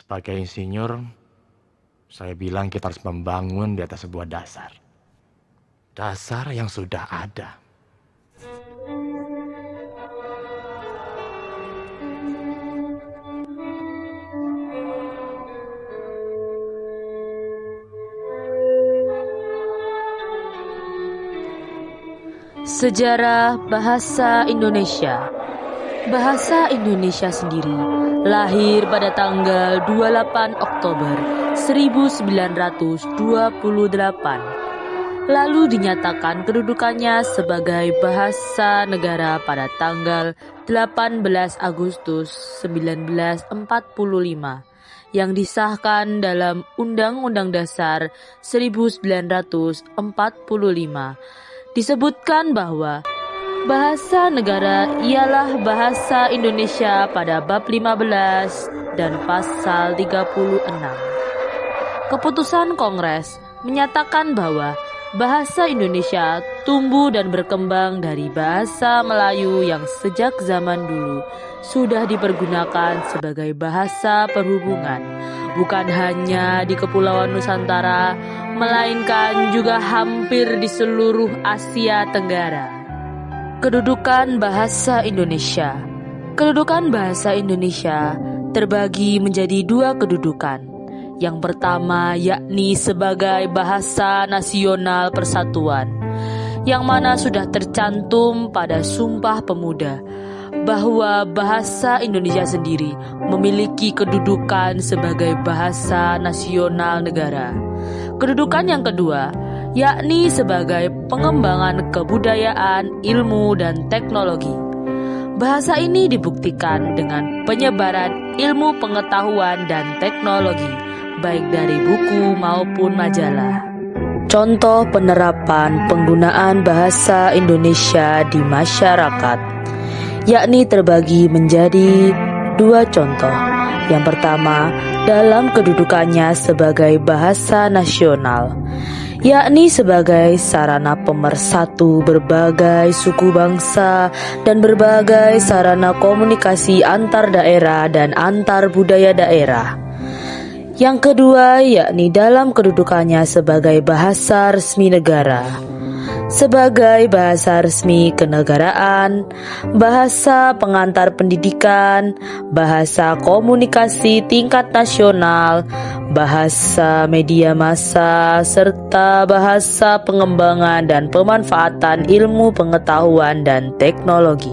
Sebagai insinyur, saya bilang kita harus membangun di atas sebuah dasar. Dasar yang sudah ada. Sejarah Bahasa Indonesia. Bahasa Indonesia sendiri lahir pada tanggal 28 Oktober 1928. Lalu dinyatakan kedudukannya sebagai bahasa negara pada tanggal 18 Agustus 1945 yang disahkan dalam Undang-Undang Dasar 1945. Disebutkan bahwa bahasa negara ialah bahasa Indonesia pada bab 15 dan pasal 36. Keputusan Kongres menyatakan bahwa bahasa Indonesia tumbuh dan berkembang dari bahasa Melayu yang sejak zaman dulu sudah dipergunakan sebagai bahasa perhubungan, bukan hanya di Kepulauan Nusantara, melainkan juga hampir di seluruh Asia Tenggara. Kedudukan bahasa Indonesia. Kedudukan bahasa Indonesia terbagi menjadi dua kedudukan. Yang pertama yakni sebagai bahasa nasional persatuan, yang mana sudah tercantum pada Sumpah Pemuda bahwa bahasa Indonesia sendiri memiliki kedudukan sebagai bahasa nasional negara. Kedudukan yang kedua yakni sebagai pengembangan kebudayaan, ilmu, dan teknologi. Bahasa ini dibuktikan dengan penyebaran ilmu pengetahuan dan teknologi, baik dari buku maupun majalah. Contoh penerapan penggunaan bahasa Indonesia di masyarakat, yakni terbagi menjadi dua contoh. Yang pertama, dalam kedudukannya sebagai bahasa nasional, yakni sebagai sarana pemersatu berbagai suku bangsa dan berbagai sarana komunikasi antar daerah dan antar budaya daerah. Yang kedua, yakni dalam kedudukannya sebagai bahasa resmi negara, sebagai bahasa resmi kenegaraan, bahasa pengantar pendidikan, bahasa komunikasi tingkat nasional, bahasa media massa, serta bahasa pengembangan dan pemanfaatan ilmu pengetahuan dan teknologi.